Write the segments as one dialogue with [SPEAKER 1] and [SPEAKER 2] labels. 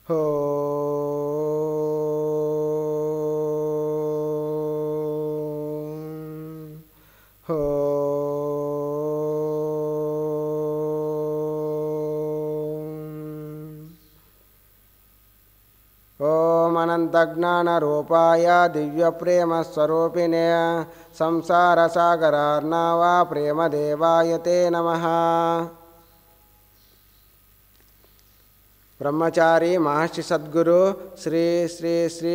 [SPEAKER 1] ఓం అనంతజ్ఞానరూపాయ దివ్యప్రేమస్వరూపిణే సంసారసాగరార్ణవ ప్రేమదేవాయ తే నమః. బ్రహ్మచారి మహర్షి సద్గురు శ్రీ శ్రీ శ్రీ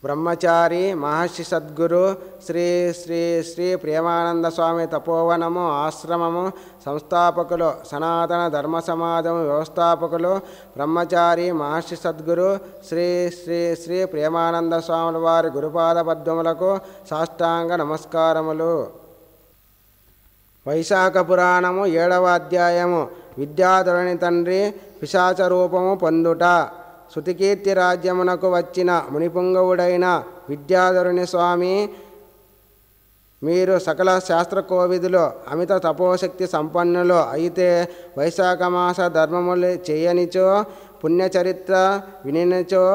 [SPEAKER 1] బ్రహ్మచారి మహర్షి సద్గురు శ్రీ శ్రీ శ్రీ ప్రేమానంద స్వామి తపోవనము ఆశ్రమము సంస్థాపకులు, సనాతన ధర్మ సమాజము వ్యవస్థాపకులు బ్రహ్మచారి మహర్షి సద్గురు శ్రీ శ్రీ శ్రీ ప్రేమానంద స్వాముల వారి గురుపాద పద్మములకు సాష్టాంగ నమస్కారములు. వైశాఖ పురాణము 7వ అధ్యాయము. విద్యాధరుని తండ్రి పిశాచ రూపము పొందుట. శృతికీర్తి రాజ్యమునకు వచ్చిన మునిపుంగవుడైన విద్యాధరుని స్వామి, మీరు సకల శాస్త్రకోవిదులు, అమిత తపోశక్తి సంపన్నులు అయితే వైశాఖ మాస ధర్మములు చేయనిచో, పుణ్యచరిత్ర వినినచో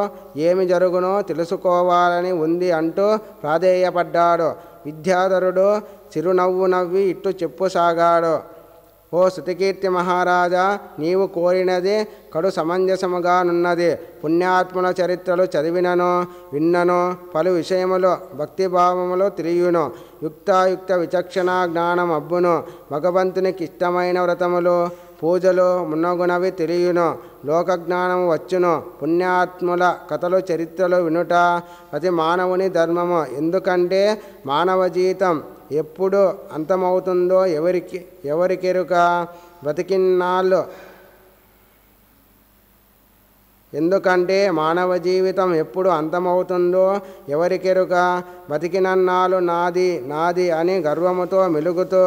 [SPEAKER 1] ఏమి జరుగునో తెలుసుకోవాలని ఉంది అంటూ ప్రాధేయపడ్డాడు. విద్యాధరుడు చిరునవ్వు నవ్వి ఇట్టు చెప్పుసాగాడు. ఓ శృతికీర్తి మహారాజా, నీవు కోరినది కడు సమంజసముగానున్నది. పుణ్యాత్ముల చరిత్రలు చదివినను విన్నను, పలు విషయములు భక్తిభావములు తెలియను, యుక్తాయుక్త విచక్షణ జ్ఞానం అబ్బును, భగవంతునికి ఇష్టమైన వ్రతములు పూజలు మున్నగునవి తెలియను, లోకజ్ఞానము వచ్చును. పుణ్యాత్ముల కథలు చరిత్రలు వినుట ప్రతి మానవుని ధర్మము. ఎందుకంటే మానవ జీవితం ఎప్పుడు అంతమవుతుందో ఎవరికెరుక. బ్రతికిన్నాళ్ళు ఎందుకంటే మానవ జీవితం ఎప్పుడు అంతమవుతుందో ఎవరికెరుక. బతికినన్నాళ్ళు నాది నాది అని గర్వముతో మెలుగుతూ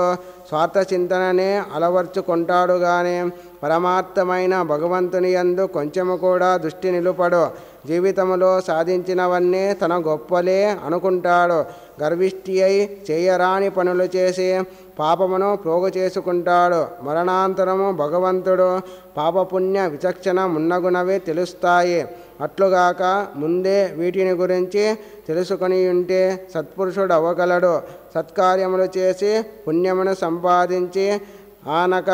[SPEAKER 1] స్వార్థ చింతననే అలవర్చుకుంటాడు గాని పరమార్థమైన భగవంతుని యందు కొంచెము కూడా దృష్టి నిలుపడు. జీవితంలో సాధించినవన్నీ తన గొప్పలే అనుకుంటాడు. గర్విష్ఠి అయి చేయరాని పనులు చేసి పాపమును ప్రోగు చేసుకుంటాడు. మరణాంతరము భగవంతుడు పాపపుణ్య విచక్షణ మున్నగునవి తెలుస్తాయి. అట్లుగాక ముందే వీటిని గురించి తెలుసుకొని ఉంటే సత్పురుషుడు అవ్వగలడు. సత్కార్యములు చేసి పుణ్యమును సంపాదించి ఆనక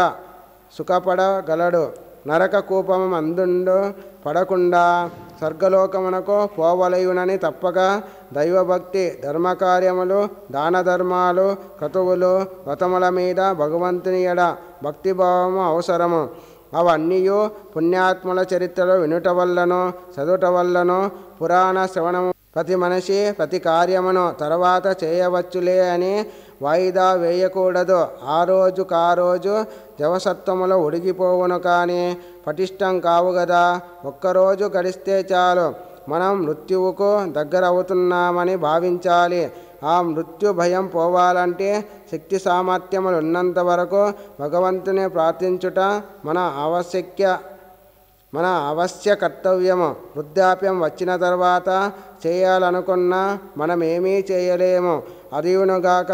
[SPEAKER 1] సుఖపడగలడు. నరక కూపము అందుండు పడకుండా స్వర్గలోకమునకు పోవలయునని తప్పక దైవభక్తి, ధర్మకార్యములు, దాన ధర్మాలు, క్రతువులు, వ్రతముల మీద భగవంతుని ఎడ భక్తిభావము అవసరము. అవన్నీయు పుణ్యాత్ముల చరిత్రలు వినుట వల్లనో చదువుట వల్లనో పురాణ శ్రవణము ప్రతి మనిషి ప్రతి కార్యమును తర్వాత చేయవచ్చులే అని వాయిదా వేయకూడదు. ఆ రోజు జవసత్వములో ఉడిగిపోవును కానీ పటిష్టం కావు గదా. ఒక్కరోజు గడిస్తే చాలు మనం మృత్యువుకు దగ్గర అవుతున్నామని భావించాలి. ఆ మృత్యు భయం పోవాలంటే శక్తి సామర్థ్యములు ఉన్నంత వరకు భగవంతుని ప్రార్థించుట మన అవశ్య కర్తవ్యము. వృద్ధాప్యం వచ్చిన తర్వాత చేయాలనుకున్నా మనమేమీ చేయలేము. అదియునుగాక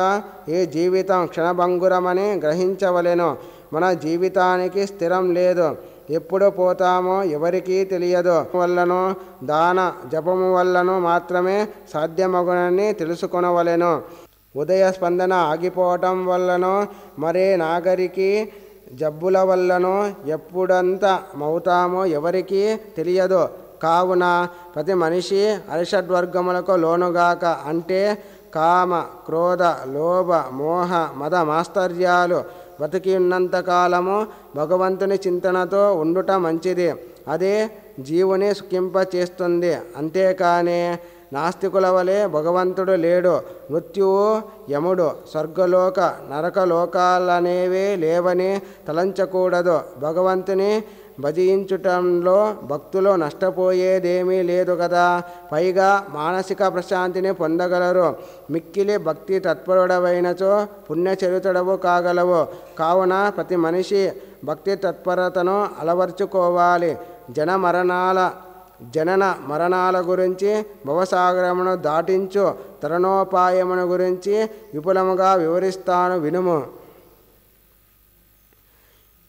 [SPEAKER 1] ఈ జీవితం క్షణభంగురమని గ్రహించవలెను. మన జీవితానికి స్థిరం లేదు. ఎప్పుడు పోతామో ఎవరికీ తెలియదు. వల్లనో దాన జపము వల్లనో మాత్రమే సాధ్యమగునని తెలుసుకొనవలెను. ఉదయ స్పందన ఆగిపోవటం వల్లనో మరే నాగరికి జబ్బుల వల్లనో ఎప్పుడంత మవుతామో ఎవరికీ తెలియదు. కావున ప్రతి మనిషి అరిషడ్వర్గములకు లోనుగాక అంటే కామ, క్రోధ, లోభ, మోహ, మద మాస్తర్యాలు బతికి ఉన్నంతకాలము భగవంతుని చింతనతో ఉండుట మంచిది. అదే జీవుని సుఖింపచేస్తుంది. అంతేకాని నాస్తికుల వలె భగవంతుడు లేడు, మృత్యువు, యముడు, స్వర్గలోక నరకలోకాలనేవే లేవని తలంచకూడదు. భగవంతుని భజించుటంలో భక్తులు నష్టపోయేదేమీ లేదు కదా. పైగా మానసిక ప్రశాంతిని పొందగలరు. మిక్కిలి భక్తి తత్పరుడవైనచో పుణ్యచరితుడవు కాగలవు. కావున ప్రతి మనిషి భక్తి తత్పరతను అలవర్చుకోవాలి. జనన మరణాల గురించి, భవసాగరమును దాటించు తరుణోపాయమును గురించి విపులముగా వివరిస్తాను వినుము.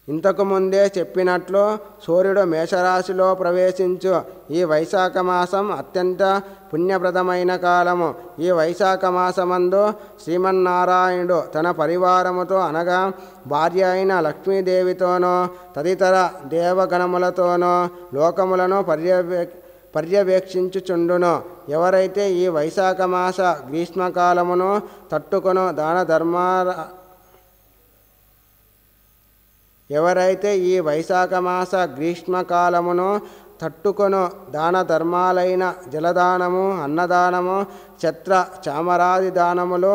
[SPEAKER 1] ఇంతకు ముందే చెప్పినట్లు సూర్యుడు మేషరాశిలో ప్రవేశించు ఈ వైశాఖ మాసం అత్యంత పుణ్యప్రదమైన కాలము. ఈ వైశాఖ మాసమందు శ్రీమన్నారాయణుడు తన పరివారముతో అనగా భార్య అయిన లక్ష్మీదేవితోనూ తదితర దేవగణములతోనూ లోకములను పర్యవేక్షించుచుండును. ఎవరైతే ఈ వైశాఖ మాస గ్రీష్మకాలమును తట్టుకొను దాన ధర్మాల ఎవరైతే ఈ వైశాఖ మాస గ్రీష్మకాలమును తట్టుకొను దాన ధర్మాలైన జలదానము, అన్నదానము, ఛత్ర చామరాది దానములు,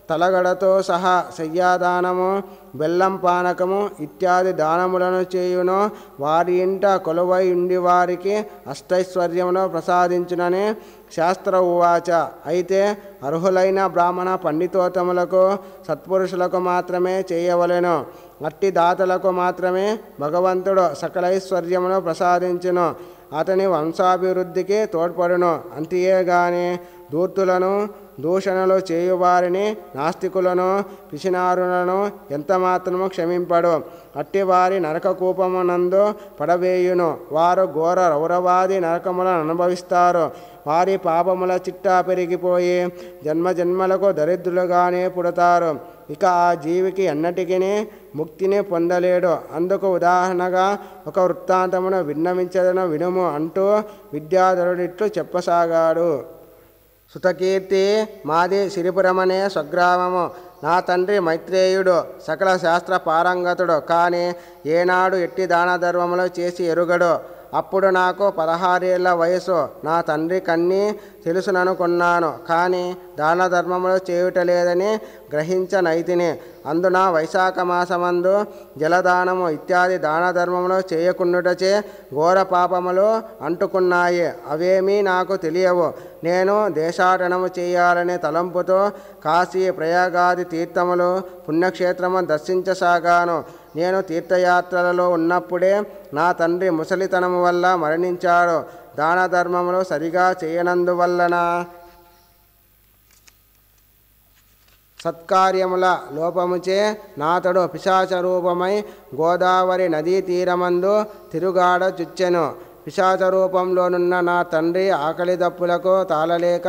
[SPEAKER 1] తలగడతో సహా శయ్యాదానము, బెల్లం పానకము ఇత్యాది దానములను చేయును వారి ఇంట కొలువై ఉండి వారికి అష్టైశ్వర్యమును ప్రసాదించునని శాస్త్ర ఉవాచ. అయితే అర్హులైన బ్రాహ్మణ పండితోత్తములకు సత్పురుషులకు మాత్రమే చేయవలెను. అట్టి దాతలకు మాత్రమే భగవంతుడు సకలైశ్వర్యమును ప్రసాదించును. అతని వంశాభివృద్ధికి తోడ్పడును. అంతేగాని ధూర్తులను దూషణలు చేయువారిని, నాస్తికులను, పిసినారులను ఎంతమాత్రము క్షమింపడు. అట్టివారి నరక కూపమునందు పడవేయును. వారు ఘోర రౌరవాది నరకములను అనుభవిస్తారు. వారి పాపముల చిట్టా పెరిగిపోయి జన్మజన్మలకు దరిద్రులుగానే పుడతారు. ఇక ఆ జీవికి ఎన్నటికీ ముక్తిని పొందలేడు. అందుకు ఉదాహరణగా ఒక వృత్తాంతమును విన్నవించదను వినుము అంటూ విద్యాధరుడిట్లు చెప్పసాగాడు. సుతకీర్తి మాది సిరిపురమనే స్వగ్రామము. నా తండ్రి మైత్రేయుడు సకల శాస్త్ర పారంగతుడు. కానీ ఏనాడు ఎట్టి దాన ధర్మములు చేసి ఎరుగడు. అప్పుడు నాకు 16 ఏళ్ల వయసు. నా తండ్రి కన్నీ తెలుసుననుకున్నాను. కానీ దాన ధర్మములు చేయుటలేదని గ్రహించనైతిని. అందున వైశాఖ మాసమందు జలదానము ఇత్యాది దాన ధర్మములు చేయకుండుటచే ఘోర పాపములు అంటుకున్నాయి. అవేమీ నాకు తెలియవు. నేను దేశాటనము చేయాలనే తలంపుతో కాశీ ప్రయాగాది తీర్థములు పుణ్యక్షేత్రము దర్శించసాగాను. నేను తీర్థయాత్రలలో ఉన్నప్పుడే నా తండ్రి ముసలితనము వల్ల మరణించాడు. దాన ధర్మములు సరిగా చేయనందువల్లన సత్కార్యముల లోపముచే నాతడు పిశాచ రూపమై గోదావరి నదీ తీరమందు తిరుగాడ చుచ్చెను. పిశాచ రూపంలోనున్న నా తండ్రి ఆకలి దప్పులకు తాళలేక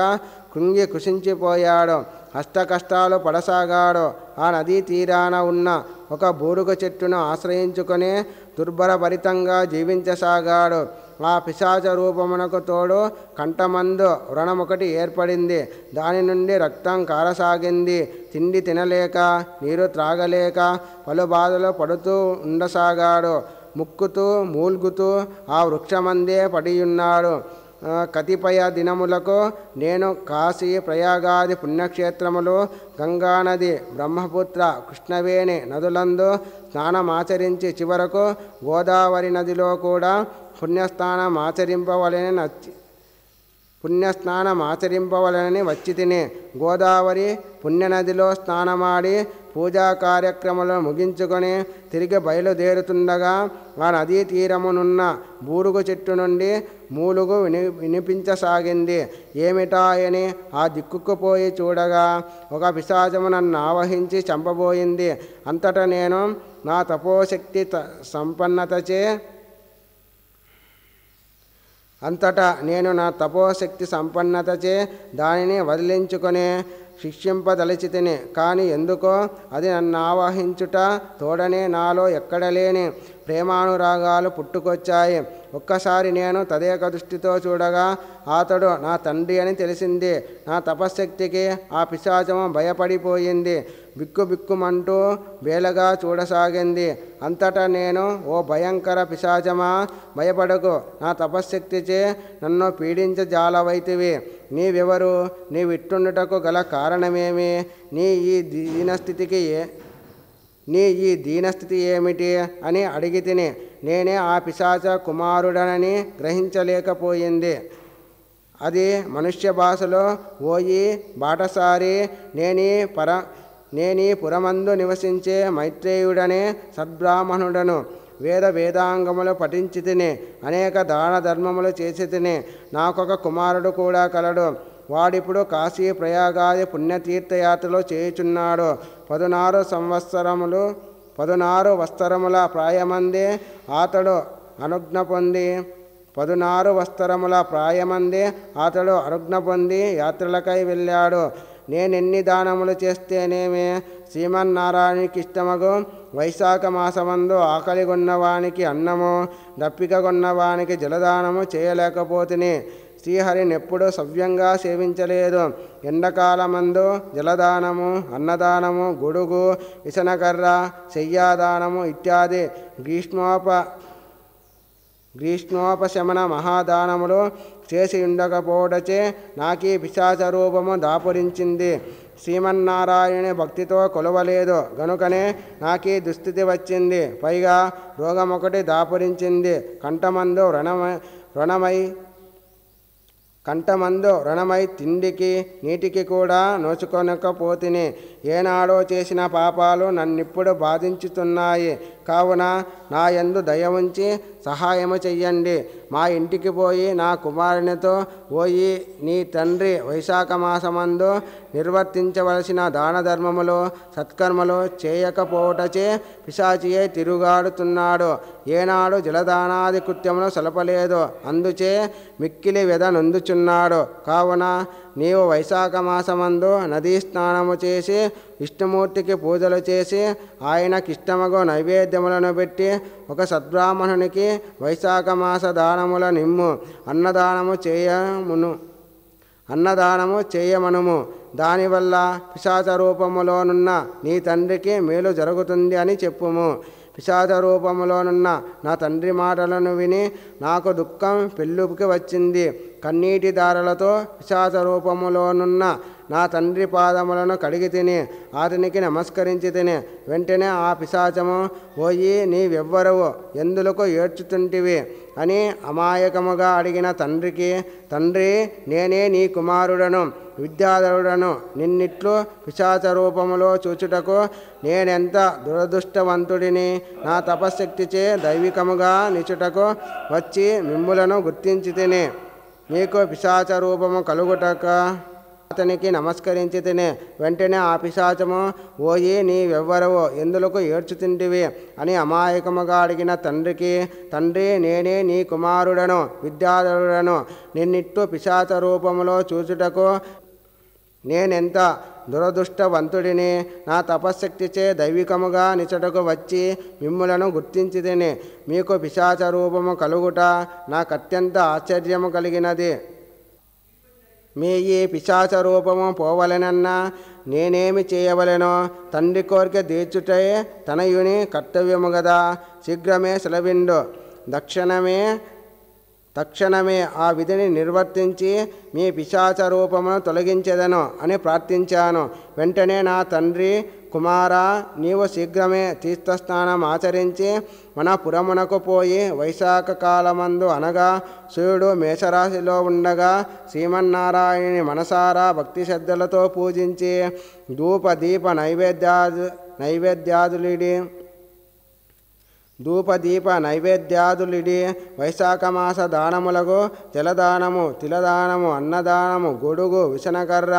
[SPEAKER 1] కృంగి కృషించిపోయాడు. అష్టకష్టాలు పడసాగాడు. ఆ నదీ తీరాన ఉన్న ఒక బూరుగ చెట్టును ఆశ్రయించుకొని దుర్భరభరితంగా జీవించసాగాడు. ఆ పిశాచ రూపమునకు తోడు కంఠమందు వ్రణమొకటి ఏర్పడింది. దాని నుండి రక్తం కారసాగింది. తిండి తినలేక నీరు త్రాగలేక పలు బాధలు పడుతూ ఉండసాగాడు. ముక్కుతూ మూల్గుతూ ఆ వృక్షమందే పడియున్నాడు. కతిపయ దినములకు నేను కాశీ ప్రయాగాది పుణ్యక్షేత్రములు, గంగానది, బ్రహ్మపుత్ర, కృష్ణవేణి నదులందు స్నానమాచరించి చివరకు గోదావరి నదిలో కూడా పుణ్యస్నానమాచరింపవలనని వచ్చి తిని గోదావరి పుణ్యనదిలో స్నానమాడి పూజా కార్యక్రమాలను ముగించుకొని తిరిగి బయలుదేరుతుండగా ఆ నదీ తీరమునున్న బూరుగు చెట్టు నుండి మూలుగు వినిపించసాగింది. ఏమిటాయని ఆ దిక్కుకు పోయి చూడగా ఒక పిశాచము నన్ను ఆవహించి చంపబోయింది. అంతటా నేను నా తపోశక్తి సంపన్నతచే దానిని వదిలించుకొని శిక్షింపదలిచితిని. కానీ ఎందుకో అది నన్ను ఆవహించుట తోడనే నాలో ఎక్కడలేని ప్రేమానురాగాలు పుట్టుకొచ్చాయి. ఒక్కసారి నేను తదేక దృష్టితో చూడగా అతడు నా తండ్రి అని తెలిసింది. నా తపశ్శక్తికి ఆ పిశాచము భయపడిపోయింది. బిక్కుబిక్కుమంటూ బేలగా చూడసాగింది. అంతటా నేను, ఓ భయంకర పిశాచమా, భయపడకు, నా తపశ్శక్తిచే నన్ను పీడించజాలవైతివి. నీవెవరు? నీవిట్టుండుటకు గల కారణమేమి? నీ ఈ దీనస్థితి ఏమిటి అని అడిగి తిని నేనే ఆ పిశాచ కుమారుడనని గ్రహించలేకపోయింది. అది మనుష్య భాషలో, ఓయి బాటసారి, నేనీ పురమందు నివసించే మైత్రేయుడనే సద్బ్రాహ్మణుడను. వేదాంగములు పఠించి తిని అనేక దాన ధర్మములు చేసి తిని నాకొక కుమారుడు కూడా కలడు. వాడిప్పుడు కాశీ ప్రయాగాది పుణ్యతీర్థయాత్రలో చేయుచున్నాడు. 16 సంవత్సరములు 16 వస్త్రముల ప్రాయమందే అతడు అనుజ్ఞ పొంది 16 వస్త్రముల ప్రాయమందే అతడు అనుజ్ఞ పొంది యాత్రలకై వెళ్ళాడు. నేనెన్ని దానములు చేస్తేనేమి శ్రీమన్నారాయణునికి ఇష్టమగు వైశాఖ మాసమందు ఆకలిగొన్నవానికి అన్నము, దప్పికగొన్నవానికి జలదానము చేయలేకపోతిని. శ్రీహరినెప్పుడు సవ్యంగా సేవించలేదు. ఎండాకాలమందు జలదానము, అన్నదానము, గొడుగు, విసనకర్ర, శయ్యాదానము ఇత్యాది గ్రీష్మోపశమన మహాదానములు చేసి ఉండకపోవడచే నాకీ పిశాచ రూపము దాపురించింది. శ్రీమన్నారాయణుని భక్తితో కొలవలేదు గనుకనే నాకీ దుస్థితి వచ్చింది. పైగా రోగమొకటి దాపురించింది. కంఠమందు రణమై తిండికి నీటికి కూడా నోచుకొనకపోతిని. ఏనాడో చేసిన పాపాలు నన్నిప్పుడు బాధించుతున్నాయి. కావున నా యందు దయ ఉంచి సహాయము చెయ్యండి. మా ఇంటికి పోయి నా కుమారునితో, పోయి నీ తండ్రి వైశాఖ మాసమందు నిర్వర్తించవలసిన దాన ధర్మములు సత్కర్మలు చేయకపోవటచే పిశాచియే తిరుగాడుతున్నాడు. ఏనాడు జలదానాది కృత్యములు సలపలేదు. అందుచే మిక్కిలి వ్యధ నొందుచున్నాడు. కావున నీవు వైశాఖ మాసమందు నదీ స్నానము చేసి విష్ణుమూర్తికి పూజలు చేసి ఆయనకిష్టమగు నైవేద్యములను పెట్టి ఒక సద్బ్రాహ్మణునికి వైశాఖ మాస దానముల నిమ్ము. అన్నదానము చేయమనుము. దానివల్ల పిశాచ రూపములోనున్న నీ తండ్రికి మేలు జరుగుతుంది అని చెప్పుము. పిశాచ రూపములోనున్న నా తండ్రి మాటలను విని నాకు దుఃఖం పెళ్ళుకి వచ్చింది. కన్నీటి దారులతో పిశాచ రూపములోనున్న నా తండ్రి పాదములను కడిగి తిని అతనికి నమస్కరించి తిని వెంటనే ఆ పిశాచము, పోయి నీవెవ్వరవు, ఎందులకు ఏడ్చుతుంటివి అని అమాయకముగా అడిగిన తండ్రికి, తండ్రి నేనే నీ కుమారుడను విద్యాధరుడను. నిన్నిట్లు పిశాచ రూపములో చూచుటకు నేనెంత దురదృష్టవంతుడిని. నా తపశ్శక్తిచే దైవికముగా నిచుటకు వచ్చి మిమ్ములను గుర్తించి తిని మీకు పిశాచ రూపము కలుగుటక అతనికి నమస్కరించి తిని వెంటనే ఆ పిశాచము, ఓయి నీవెవ్వరవు, ఎందులకు ఏడ్చుతింటివి అని అమాయకముగా అడిగిన తండ్రికి, తండ్రి నేనే నీ కుమారుడను విద్యాధరుడను. నిన్నిట్టు పిశాచ రూపములో చూచుటకు నేనెంత దురదృష్టవంతుడిని. నా తపశ్శక్తిచే దైవికముగా నిచటకు వచ్చి మిమ్ములను గుర్తించి తిని మీకు పిశాచ రూపము కలుగుట నాకత్యంత ఆశ్చర్యము కలిగినది. మీ ఈ పిశాచ రూపము పోవలెనన్నా నేనేమి చేయవలెనో తండ్రి కోరిక తీర్చుటే తనయుని కర్తవ్యము గదా. శీఘ్రమే సెలవిండు. తక్షణమే ఆ విధిని నిర్వర్తించి మీ పిశాచ రూపమును తొలగించెదను అని ప్రార్థించాను. వెంటనే నా తండ్రి, కుమారా, నీవు శీఘ్రమే తీర్థస్నానం ఆచరించి మన పురమునకు పోయి వైశాఖ కాలమందు అనగా సూర్యుడు మేషరాశిలో ఉండగా శ్రీమన్నారాయణుని మనసారా భక్తి శ్రద్ధలతో పూజించి ధూప దీప నైవేద్యాదులిడి వైశాఖ మాస దానములకు జలదానము, తిలదానము, అన్నదానము, గొడుగు, విసనకర్ర,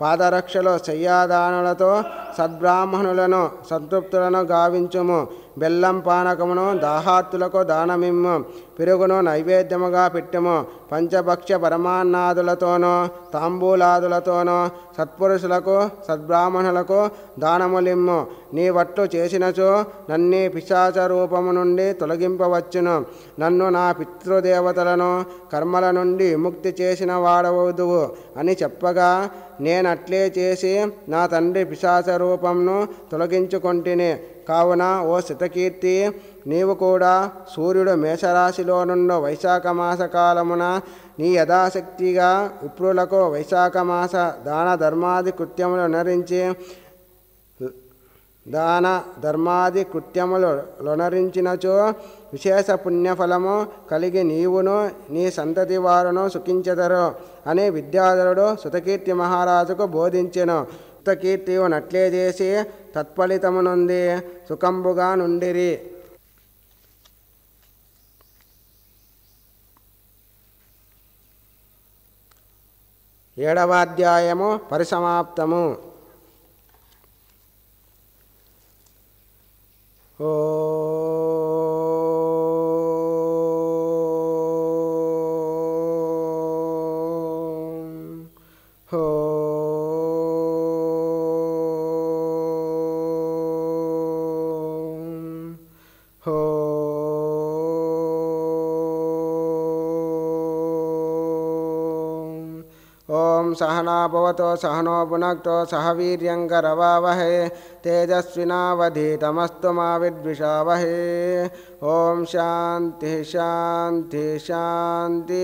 [SPEAKER 1] పాదరక్షలు, శయ్యాదానులతో సద్బ్రాహ్మణులను సంతృప్తులను గావించుము. బెల్లం పానకమును దాహార్తులకు దానమిమ్ము. పెరుగును నైవేద్యముగా పెట్టుము. పంచభక్ష్య పరమాన్నాదులతోనూ తాంబూలాదులతోనూ సత్పురుషులకు సద్బ్రాహ్మణులకు దానములిమ్ము. నీ వట్టు చేసినచో నన్నీ పిశాచ రూపము నుండి తొలగింపవచ్చును. నన్ను నా పితృదేవతలను కర్మల నుండి విముక్తి చేసిన వాడవదువు అని చెప్పగా నేనట్లే చేసి నా తండ్రి పిశాచ రూపంను తొలగించుకొంటిని. కావున ఓ శతకీర్తి, నీవు కూడా సూర్యుడు మేషరాశిలో నుండి వైశాఖ మాస కాలమున నీ యథాశక్తిగా విప్రులకు వైశాఖ మాస దాన ధర్మాది కృత్యములు లొనరించినచో విశేష పుణ్యఫలము కలిగి నీవును నీ సంతతి వారును సుఖించెదరు అని విద్యాధరుడు శృతకీర్తి మహారాజుకు బోధించెను. శృతకీర్తియు నట్లే చేసి తత్ఫలితము నుండి సుఖంబుగా నుండిరి. 7వ అధ్యాయము పరిసమాప్తము. ఓం సహనా భవతో సహనో భునక్తో సహ వీర్యంకరవావహే తేజస్వినావధీతమస్తు మా విద్విషావహే. ఓం శాంతి శాంతి శాంతి.